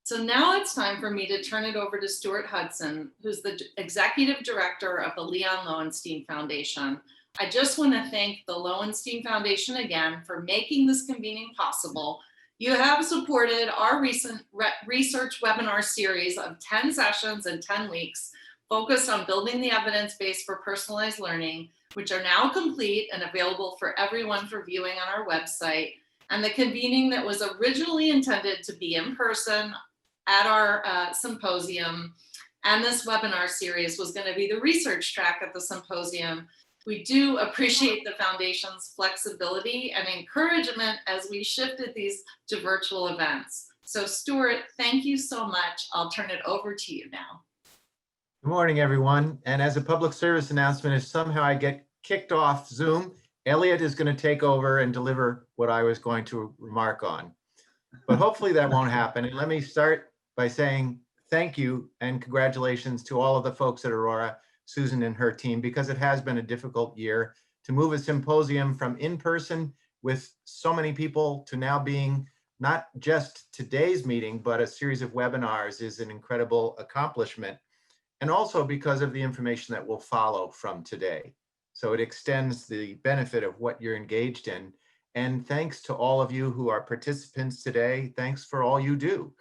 So now it's time for me to turn it over to Stewart Hudson, who's the Executive Director of the Leon Lowenstein Foundation. I just want to thank the Lowenstein Foundation again for making this convening possible. You have supported our recent research webinar series of 10 sessions in 10 weeks focused on building the evidence base for personalized learning, which are now complete and available for everyone for viewing on our website. And the convening that was originally intended to be in person at our symposium, and this webinar series was going to be the research track at the symposium. We do appreciate the Foundation's flexibility and encouragement as we shifted these to virtual events. So Stuart, thank you so much. I'll turn it over to you now. Good morning, everyone. And as a public service announcement, if somehow I get kicked off Zoom, Elliot is going to take over and deliver what I was going to remark on. But hopefully that won't happen. And let me start by saying thank you and congratulations to all of the folks at Aurora, Susan and her team, because it has been a difficult year to move a symposium from in-person with so many people to now being not just today's meeting, but a series of webinars is an incredible accomplishment. And also because of the information that will follow from today. So it extends the benefit of what you're engaged in. And thanks to all of you who are participants today. Thanks for all you do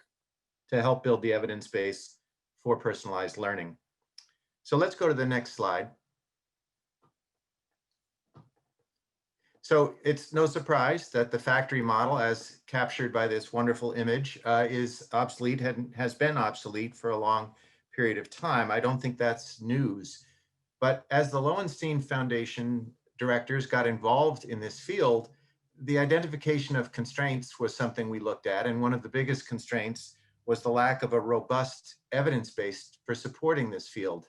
to help build the evidence base for personalized learning. So let's go to the next slide. So it's no surprise that the factory model, as captured by this wonderful image, is obsolete, has been obsolete for a long period of time. I don't think that's news. But as the Lowenstein Foundation directors got involved in this field, the identification of constraints was something we looked at. And one of the biggest constraints was the lack of a robust evidence base for supporting this field.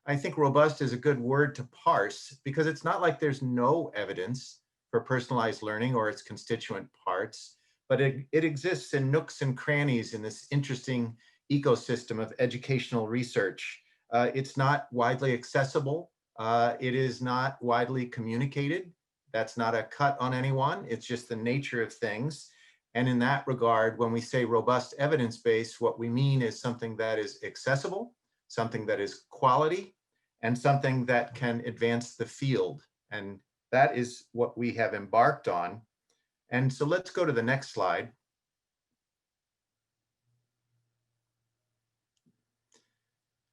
I think robust is a good word to parse because it's not like there's no evidence for personalized learning or its constituent parts, but it exists in nooks and crannies in this interesting ecosystem of educational research. It's not widely accessible. It is not widely communicated. That's not a cut on anyone. It's just the nature of things. And in that regard, when we say robust evidence base, what we mean is something that is accessible, something that is quality, and something that can advance the field. And that is what we have embarked on. And so let's go to the next slide.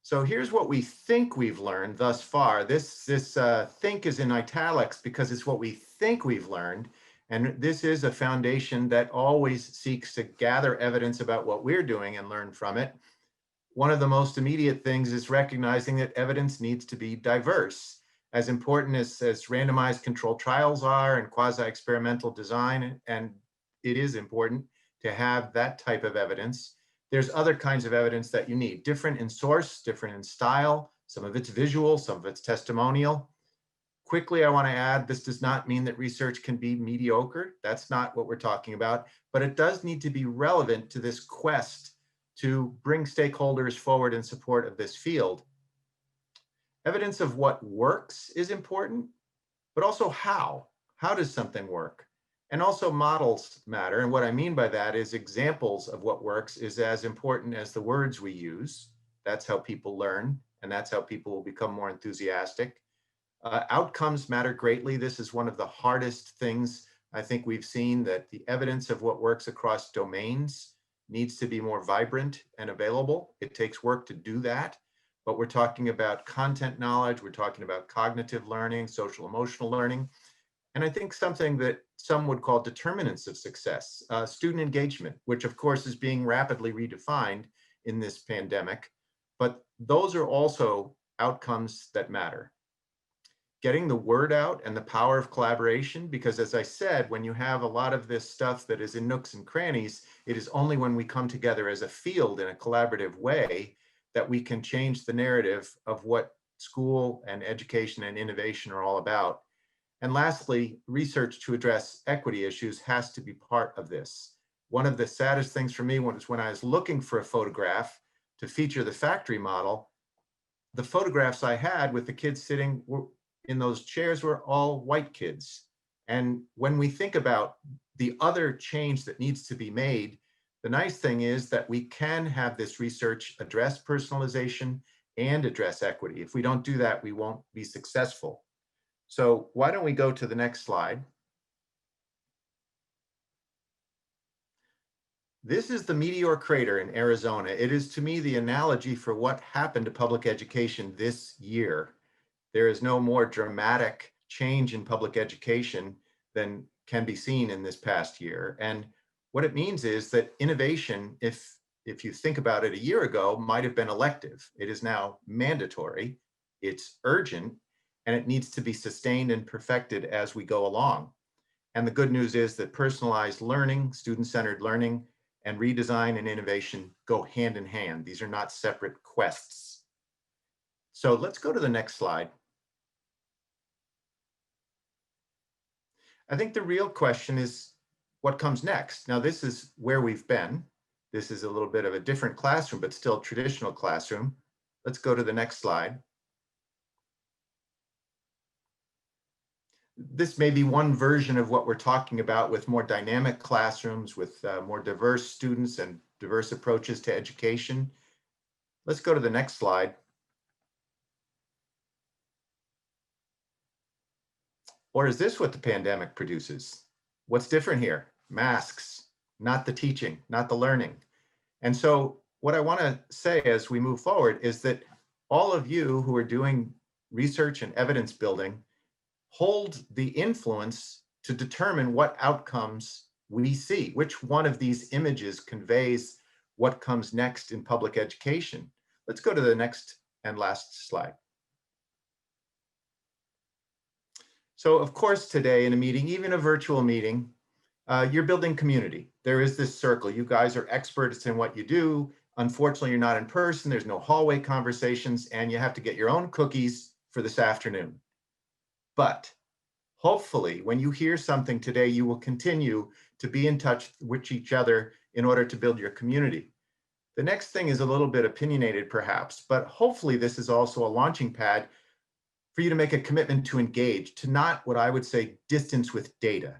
So here's what we think we've learned thus far. This think is in italics because it's what we think we've learned. And this is a foundation that always seeks to gather evidence about what we're doing and learn from it. One of the most immediate things is recognizing that evidence needs to be diverse. As important as randomized controlled trials are and quasi-experimental design, and it is important to have that type of evidence, there's other kinds of evidence that you need, different in source, different in style, some of it's visual, some of it's testimonial. Quickly, I want to add, this does not mean that research can be mediocre. That's not what we're talking about, but it does need to be relevant to this quest to bring stakeholders forward in support of this field. Evidence of what works is important, but also how. How does something work? And also models matter. And what I mean by that is examples of what works is as important as the words we use. That's how people learn, and that's how people will become more enthusiastic. Outcomes matter greatly. This is one of the hardest things I think we've seen, that the evidence of what works across domains needs to be more vibrant and available. It takes work to do that, but we're talking about content knowledge, we're talking about cognitive learning, social emotional learning, and I think something that some would call determinants of success, student engagement, which of course is being rapidly redefined in this pandemic, but those are also outcomes that matter. Getting the word out and the power of collaboration, because as I said, when you have a lot of this stuff that is in nooks and crannies, it is only when we come together as a field in a collaborative way that we can change the narrative of what school and education and innovation are all about. And lastly, research to address equity issues has to be part of this. One of the saddest things for me was when I was looking for a photograph to feature the factory model, the photographs I had with the kids sitting in those chairs were all white kids. And when we think about the other change that needs to be made, The nice thing is that we can have this research address personalization and address equity. If we don't do that, we won't be successful. So why don't we go to the next slide? This is the Meteor crater in Arizona. It is, to me, the analogy for what happened to public education this year. There is no more dramatic change in public education than can be seen in this past year. And what it means is that innovation, if you think about it, a year ago might have been elective. It is now mandatory, it's urgent, and it needs to be sustained and perfected as we go along. And the good news is that personalized learning, student-centered learning, and redesign and innovation go hand in hand. These are not separate quests. So let's go to the next slide. I think the real question is what comes next? Now, this is where we've been. This is a little bit of a different classroom, but still traditional classroom. Let's go to the next slide. This may be one version of what we're talking about with more dynamic classrooms, with more diverse students and diverse approaches to education. Let's go to the next slide. Or is this what the pandemic produces? What's different here? Masks, not the teaching, not the learning. And so what I want to say as we move forward is that all of you who are doing research and evidence building hold the influence to determine what outcomes we see, which one of these images conveys what comes next in public education. Let's go to the next and last slide. So of course, today in a meeting, even a virtual meeting, you're building community. There is this circle. You guys are experts in what you do. Unfortunately, you're not in person. There's no hallway conversations, and you have to get your own cookies for this afternoon. But hopefully, when you hear something today, you will continue to be in touch with each other in order to build your community. The next thing is a little bit opinionated, perhaps, but hopefully this is also a launching pad for you to make a commitment to engage, to not, what I would say, distance with data.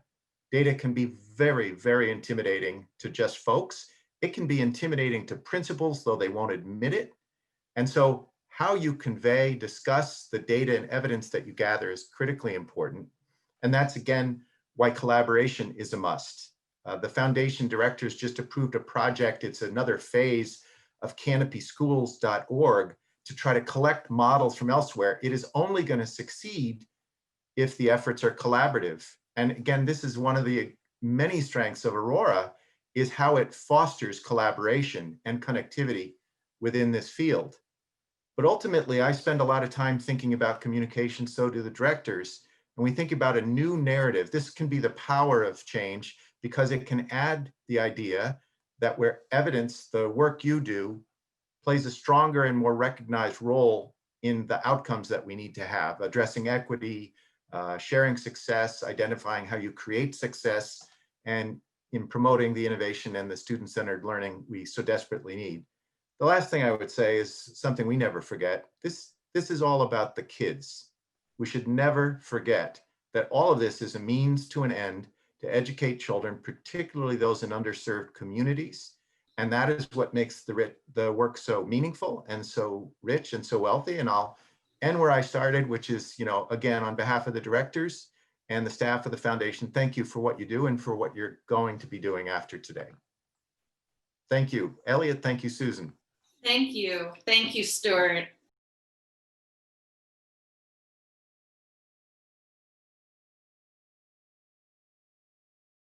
Data can be very, very intimidating to just folks. It can be intimidating to principals, though they won't admit it. And so how you convey, discuss the data and evidence that you gather is critically important. And that's, again, why collaboration is a must. The foundation directors just approved a project. It's another phase of canopyschools.org to try to collect models from elsewhere. It is only going to succeed if the efforts are collaborative. And again, this is one of the many strengths of Aurora, is how it fosters collaboration and connectivity within this field. But ultimately, I spend a lot of time thinking about communication, so do the directors. And we think about a new narrative. This can be the power of change because it can add the idea that where evidence, the work you do, plays a stronger and more recognized role in the outcomes that we need to have, addressing equity, sharing success, identifying how you create success, and in promoting the innovation and the student-centered learning we so desperately need. The last thing I would say is something we never forget. This is all about the kids. We should never forget that all of this is a means to an end to educate children, particularly those in underserved communities. And that is what makes the work so meaningful and so rich and so wealthy. And I'll end where I started, which is, again, on behalf of the directors and the staff of the foundation, thank you for what you do and for what you're going to be doing after today. Thank you, Elliot. Thank you, Susan. Thank you. Thank you, Stuart.